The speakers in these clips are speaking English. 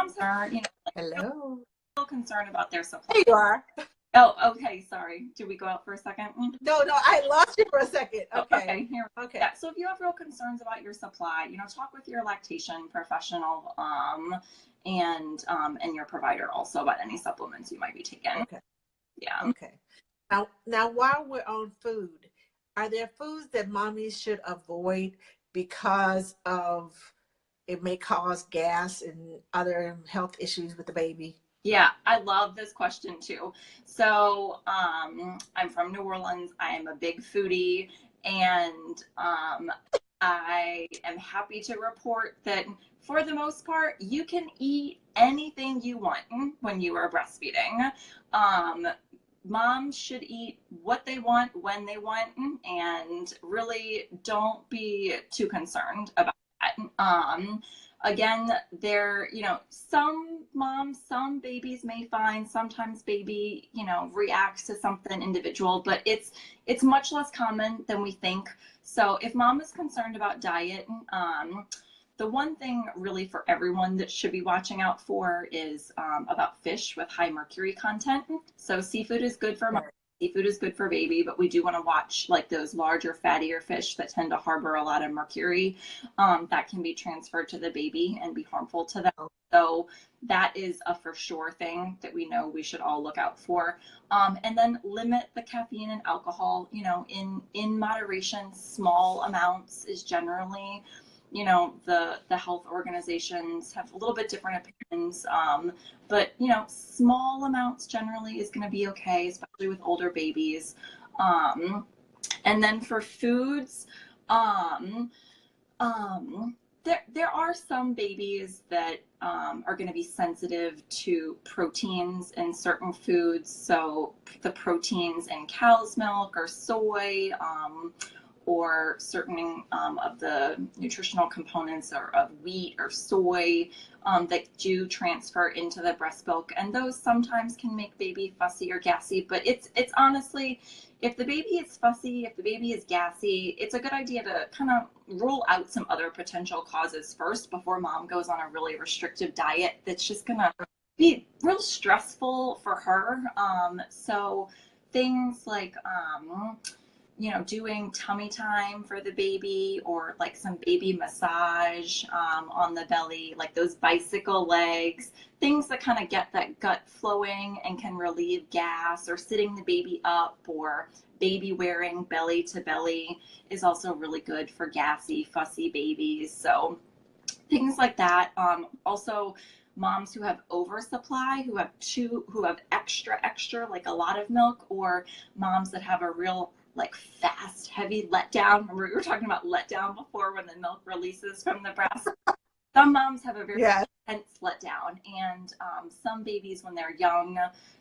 moms are, Hello. a little concerned about their supply. There you are. Oh, okay. Sorry. Did we go out for a second? No, I lost you for a second. Oh, Okay. okay. Here. Okay. Yeah. So if you have real concerns about your supply, talk with your lactation professional, and your provider also about any supplements you might be taking. Okay. Yeah. Okay. Now, while we're on food, are there foods that mommies should avoid because of it may cause gas and other health issues with the baby? Yeah, I love this question too. So, I'm from New Orleans. I am a big foodie, and I am happy to report that for the most part, you can eat anything you want when you are breastfeeding. Moms should eat what they want when they want, and really don't be too concerned about that. Again, some moms, some babies may find sometimes baby, reacts to something individual, but it's much less common than we think. So if mom is concerned about diet, the one thing really for everyone that should be watching out for is about fish with high mercury content. So seafood is good for mom. Seafood is good for baby, but we do want to watch like those larger, fattier fish that tend to harbor a lot of mercury that can be transferred to the baby and be harmful to them. So that is a for sure thing that we know we should all look out for. And then limit the caffeine and alcohol, in moderation. Small amounts is generally, the health organizations have a little bit different opinions, but small amounts generally is going to be okay, especially with older babies. And then for foods, there are some babies that are going to be sensitive to proteins in certain foods. So the proteins in cow's milk or soy, or certain of the nutritional components of wheat or soy that do transfer into the breast milk, and those sometimes can make baby fussy or gassy. But it's honestly, if the baby is fussy, if the baby is gassy, it's a good idea to kind of rule out some other potential causes first before mom goes on a really restrictive diet that's just gonna be real stressful for her. So things like doing tummy time for the baby, or like some baby massage on the belly, like those bicycle legs, things that kind of get that gut flowing and can relieve gas, or sitting the baby up, or baby wearing belly to belly is also really good for gassy, fussy babies. So things like that. Also, moms who have oversupply, who have extra, like a lot of milk, or moms that have a real like fast, heavy letdown. Remember we were talking about letdown before, when the milk releases from the breast. Some moms have a very intense letdown, and some babies, when they're young,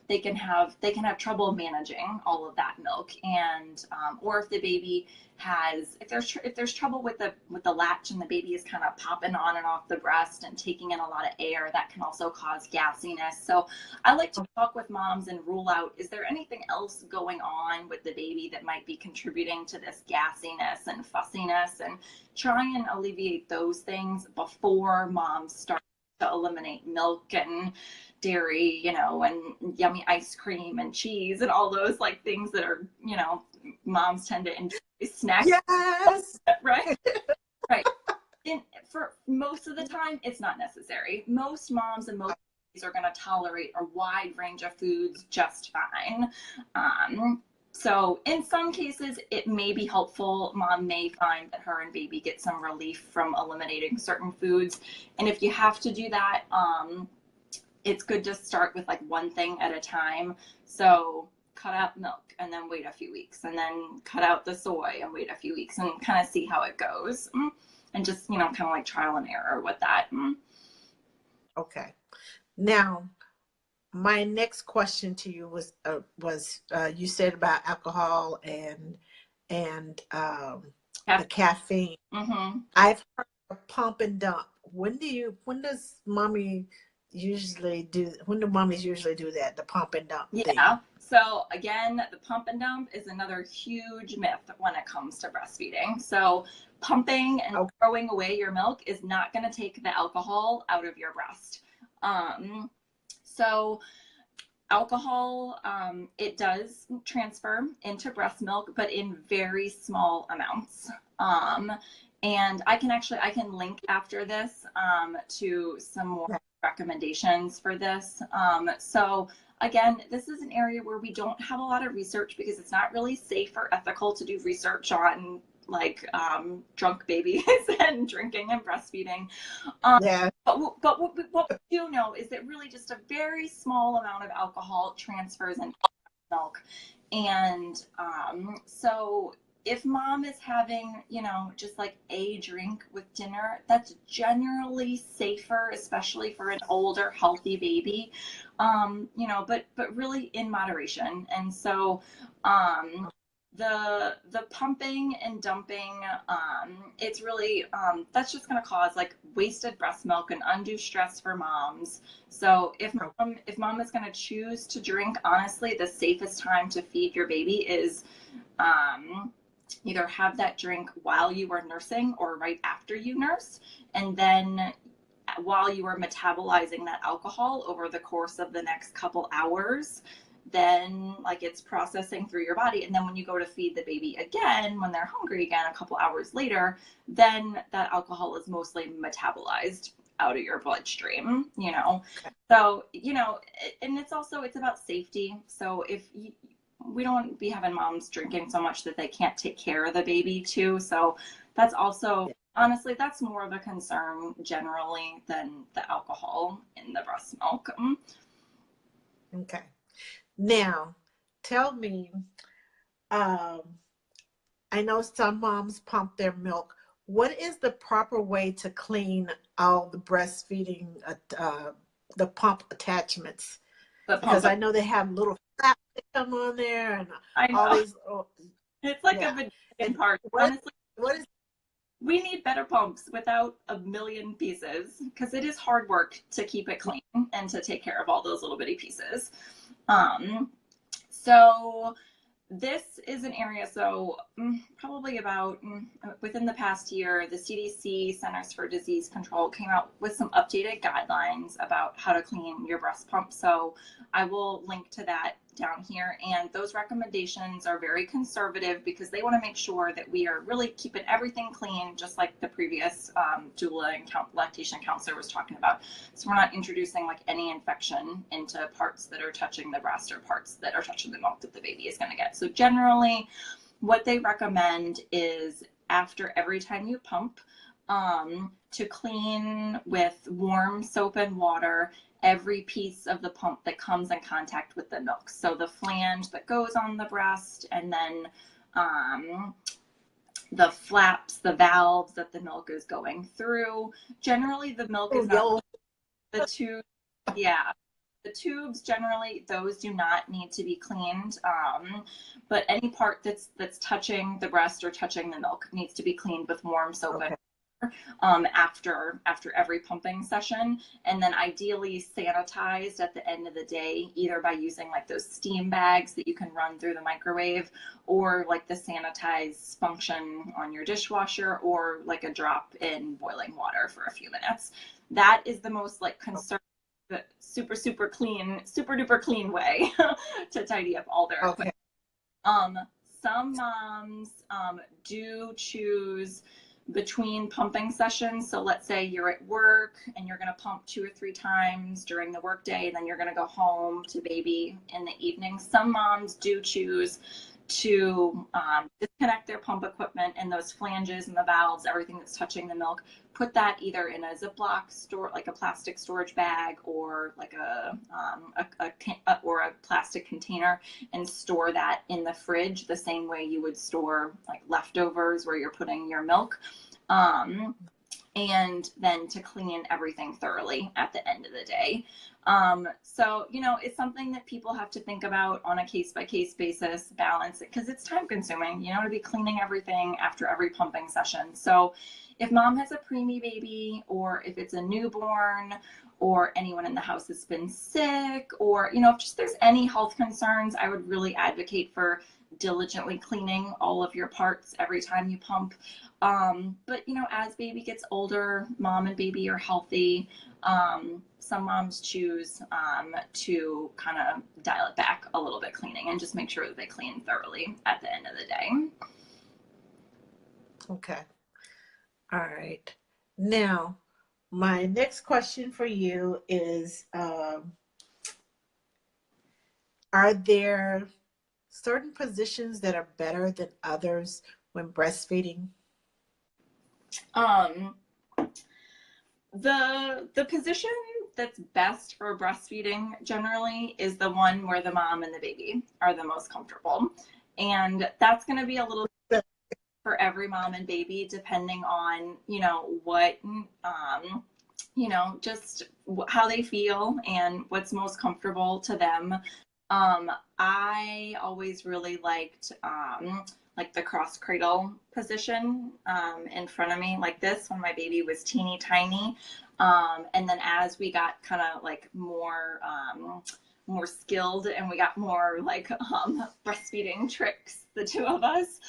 they can have trouble managing all of that milk, and or if the baby has, if there's trouble with the latch, and the baby is kind of popping on and off the breast and taking in a lot of air, that can also cause gassiness. So I like to talk with moms and rule out, is there anything else going on with the baby that might be contributing to this gassiness and fussiness, and try and alleviate those things before moms start to eliminate milk and dairy, and yummy ice cream and cheese and all those like things that are, moms tend to enjoy snacks. Yes. Right. Right. And for most of the time, it's not necessary. Most moms and most babies are going to tolerate a wide range of foods just fine. So in some cases, it may be helpful. Mom may find that her and baby get some relief from eliminating certain foods. And if you have to do that, it's good to start with like one thing at a time. So cut out milk and then wait a few weeks, and then cut out the soy and wait a few weeks, and kind of see how it goes. And just, kind of like trial and error with that. Okay. Now, my next question to you was you said about alcohol and the caffeine. Mm-hmm. I've heard of pump and dump. When do mommies usually do that, the pump and dump thing? Yeah. So again, the pump and dump is another huge myth when it comes to breastfeeding. So pumping and throwing away your milk is not going to take the alcohol out of your breast. So alcohol, it does transfer into breast milk, but in very small amounts. And I can link after this to some more recommendations for this. So again, this is an area where we don't have a lot of research because it's not really safe or ethical to do research on like drunk babies and drinking and breastfeeding. Yeah. But what we do know is that really just a very small amount of alcohol transfers into milk. And so if mom is having, you know, just like a drink with dinner, that's generally safer, especially for an older, healthy baby. You know, but really in moderation. And so the pumping and dumping, it's really that's just going to cause like wasted breast milk and undue stress for moms. So if mom is going to choose to drink, honestly the safest time to feed your baby is either have that drink while you are nursing or right after you nurse, and then while you are metabolizing that alcohol over the course of the next couple hours, then like it's processing through your body, and then when you go to feed the baby again when they're hungry again a couple hours later, then that alcohol is mostly metabolized out of your bloodstream, you know. So you know, and it's also it's about safety. So if you, we don't want to be having moms drinking so much that they can't take care of the baby too. So that's also honestly that's more of a concern generally than the alcohol in the breast milk. Okay. Now, tell me, I know some moms pump their milk. What is the proper way to clean all the breastfeeding, the pump attachments? Because I know they have little flaps that come on there and I know. all these. It's like a bajillion parts. Honestly, we need better pumps without a million pieces because it is hard work to keep it clean and to take care of all those little bitty pieces. So this is an area, so probably about within the past year, the CDC, Centers for Disease Control, came out with some updated guidelines about how to clean your breast pump. So I will link to that down here. And those recommendations are very conservative because they want to make sure that we are really keeping everything clean, just like the previous doula and lactation counselor was talking about. So we're not introducing like any infection into parts that are touching the breast or parts that are touching the milk that the baby is going to get. So generally what they recommend is after every time you pump, to clean with warm soap and water every piece of the pump that comes in contact with the milk. So the flange that goes on the breast, and then the flaps, the valves that the milk is going through. Generally the milk is not the tube. Yeah. The tubes, generally, those do not need to be cleaned, but any part that's touching the breast or touching the milk needs to be cleaned with warm soap and water after every pumping session, and then ideally sanitized at the end of the day, either by using like those steam bags that you can run through the microwave, or like the sanitize function on your dishwasher, or like a drop in boiling water for a few minutes. That is the most like conservative, super clean, super duper clean way to tidy up all their equipment. Some moms do choose between pumping sessions. So let's say you're at work and you're going to pump 2 or 3 times during the workday, and then you're going to go home to baby in the evening. Some moms do choose to disconnect their pump equipment and those flanges and the valves, everything that's touching the milk, put that either in a Ziploc store, like a plastic storage bag, or like a plastic container, and store that in the fridge the same way you would store like leftovers where you're putting your milk. And then to clean everything thoroughly at the end of the day. So, you know, it's something that people have to think about on a case-by-case basis, balance it, because it's time consuming, you know, to be cleaning everything after every pumping session. So if mom has a preemie baby, or if it's a newborn, or anyone in the house has been sick, or, you know, if just there's any health concerns, I would really advocate for diligently cleaning all of your parts every time you pump. But as baby gets older, mom and baby are healthy. Some moms choose to kind of dial it back a little bit cleaning and just make sure that they clean thoroughly at the end of the day. Okay. All right. Now, my next question for you is, are there certain positions that are better than others when breastfeeding? Um, the position that's best for breastfeeding generally is the one where the mom and the baby are the most comfortable. And that's going to be a little for every mom and baby, depending on, what, just how they feel and what's most comfortable to them. I always really liked, like the cross cradle position in front of me like this when my baby was teeny tiny. And then as we got kind of like more skilled and we got more like breastfeeding tricks, the two of us,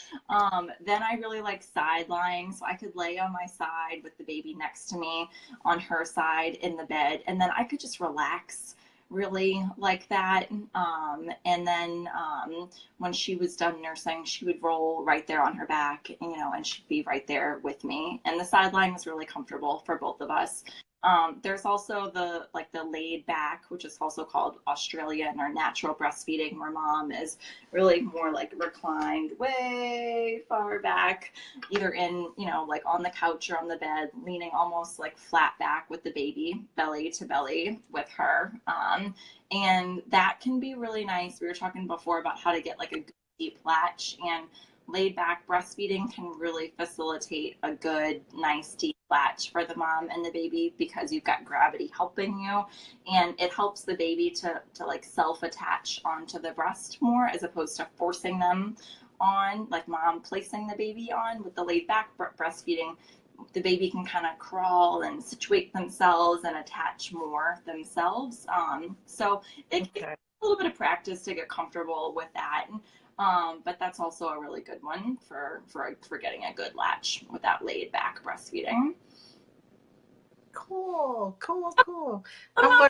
then I really like side lying, so I could lay on my side with the baby next to me on her side in the bed, and then I could just relax really like that. And then when she was done nursing, she would roll right there on her back, and she'd be right there with me. And the sideline was really comfortable for both of us. There's also the laid back, which is also called Australian or natural breastfeeding, where mom is really more like reclined way far back, either in, like on the couch or on the bed, leaning almost like flat back with the baby, belly to belly with her. And that can be really nice. We were talking before about how to get like a good deep latch, and laid back breastfeeding can really facilitate a good, nice, deep latch for the mom and the baby because you've got gravity helping you, and it helps the baby to like self-attach onto the breast more as opposed to forcing them on, like mom placing the baby on. With the laid back breastfeeding, the baby can kind of crawl and situate themselves and attach more themselves. So it takes a little bit of practice to get comfortable with that. But that's also a really good one for getting a good latch with that laid back breastfeeding. Cool. How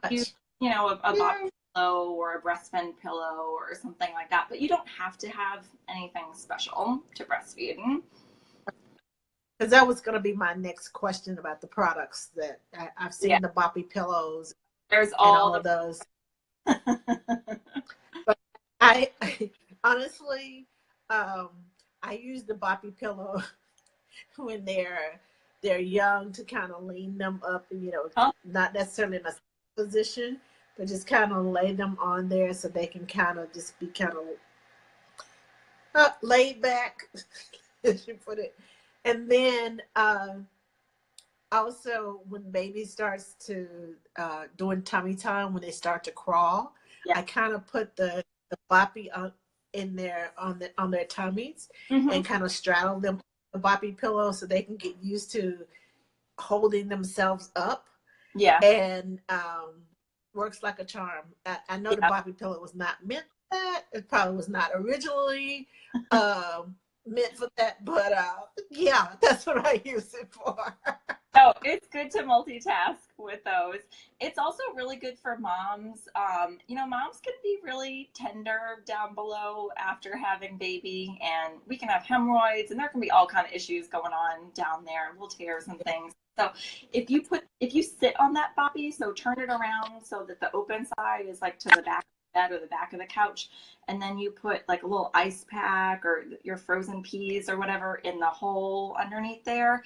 use, a bottom pillow or a breastfed pillow or something like that, but you don't have to have anything special to breastfeed. Because that was going to be my next question about the products that I've seen, the boppy pillows. There's all of those. But I honestly, I use the boppy pillow when they're young to kind of lean them up, and not necessarily in a position, but just kind of lay them on there so they can kind of just be kind of laid back, as you put it. And then also when baby starts to doing tummy time, when they start to crawl, I kind of put the boppy in there on their tummies, and kind of straddle them the boppy pillow so they can get used to holding themselves up. And works like a charm. I know the boppy pillow was not meant for that. It probably was not originally meant for that, but that's what I use it for. Oh, it's good to multitask with those. It's also really good for moms. Moms can be really tender down below after having baby, and we can have hemorrhoids, and there can be all kind of issues going on down there, little tears and things. So if you sit on that boppy, so turn it around so that the open side is like to the back of the bed or the back of the couch, and then you put like a little ice pack or your frozen peas or whatever in the hole underneath there,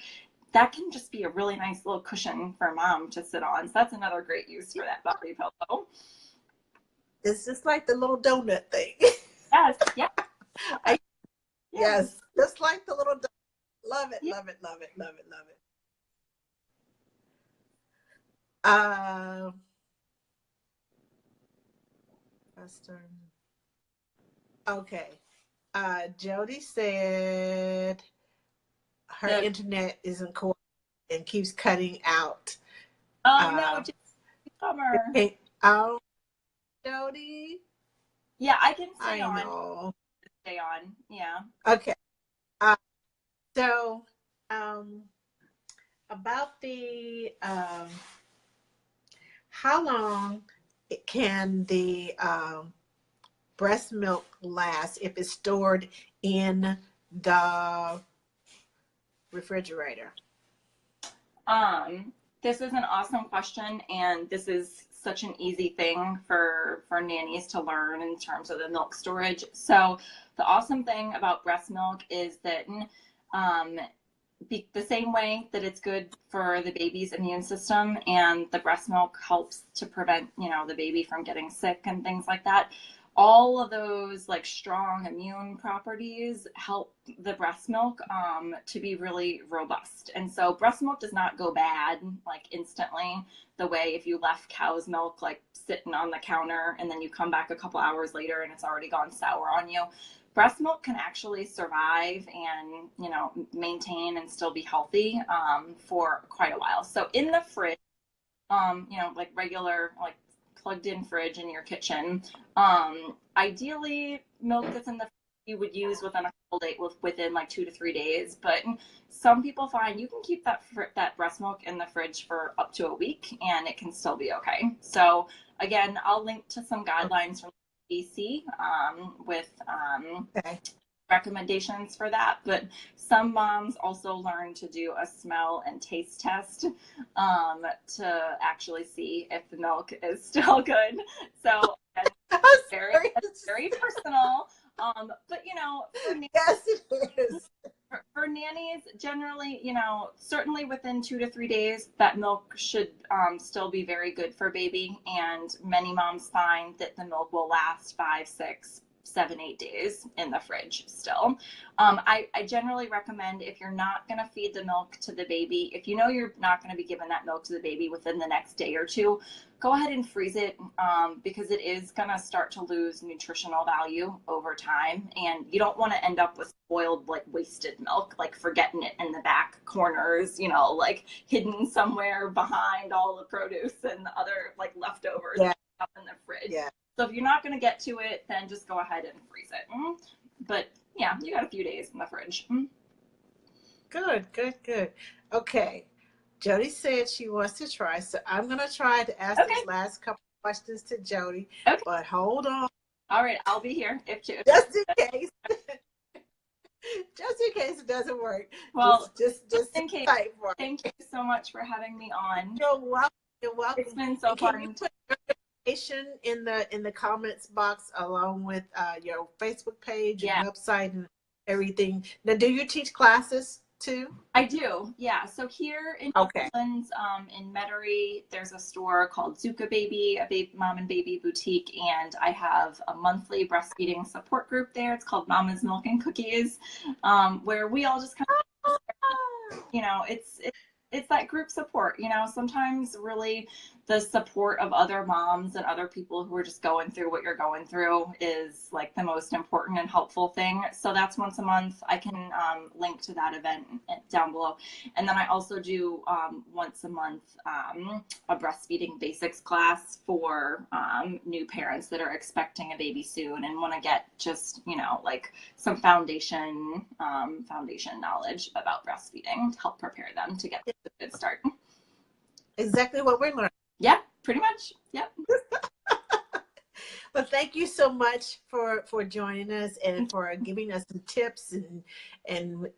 that can just be a really nice little cushion for mom to sit on. So that's another great use for that boppy pillow. It's just like the little donut thing. Yes, yeah. Yes, just like the little donut. Love it, love it, love it, love it, love it. Okay. Jody said her internet isn't cool and keeps cutting out. Oh no, just bummer. Oh, Jody. Yeah, I can stay I on. know. stay on. Yeah. Okay. Uh, so, about the how long can the breast milk last if it's stored in the refrigerator? Um, this is an awesome question, and this is such an easy thing for nannies to learn in terms of the milk storage. So the awesome thing about breast milk is that um, the same way that it's good for the baby's immune system and the breast milk helps to prevent, the baby from getting sick and things like that. All of those like strong immune properties help the breast milk to be really robust. And so breast milk does not go bad like instantly the way if you left cow's milk like sitting on the counter and then you come back a couple hours later and it's already gone sour on you. Breast milk can actually survive and maintain and still be healthy for quite a while. So in the fridge, like regular like plugged in fridge in your kitchen, ideally milk that's in the fridge you would use within a couple days, within like 2 to 3 days. But some people find you can keep that breast milk in the fridge for up to a week and it can still be okay. So again, I'll link to some guidelines from BC with Okay. recommendations for that. But some moms also learn to do a smell and taste test to actually see if the milk is still good. So it's very personal. But Yes, it is. for nannies, generally, certainly within 2 to 3 days, that milk should still be very good for baby. And many moms find that the milk will last 5, 6, 7, 8 days in the fridge still. I generally recommend if you're not going to feed the milk to the baby, if you know you're not going to be giving that milk to the baby within the next day or two, go ahead and freeze it because it is going to start to lose nutritional value over time. And you don't want to end up with spoiled, like wasted milk, like forgetting it in the back corners, like hidden somewhere behind all the produce and the other like leftovers up in the fridge. Yeah. So if you're not going to get to it, then just go ahead and freeze it. But yeah, you got a few days in the fridge. Good. Okay. Jody said she wants to try, so I'm going to try to ask these last couple questions to Jody. Okay. But hold on. All right, I'll be here just in case. Just in case it doesn't work. Well, just in case. Thank you so much for having me on. You're welcome. It's been so fun. Can you put your information in the comments box along with your Facebook page, your website, and everything? Now, do you teach classes too? I do, yeah. So here in Netherlands, in Metairie, there's a store called Zuka Baby, a mom and baby boutique, and I have a monthly breastfeeding support group there. It's called Mama's Milk and Cookies, where we all just kind of, it's that group support. Sometimes really the support of other moms and other people who are just going through what you're going through is like the most important and helpful thing. So that's once a month. I can link to that event down below. And then I also do once a month a breastfeeding basics class for new parents that are expecting a baby soon and want to get just, like some foundation knowledge about breastfeeding to help prepare them to get a good start. Exactly what we're learning. Yeah, pretty much. Yep. Well, thank you so much for joining us and for giving us some tips and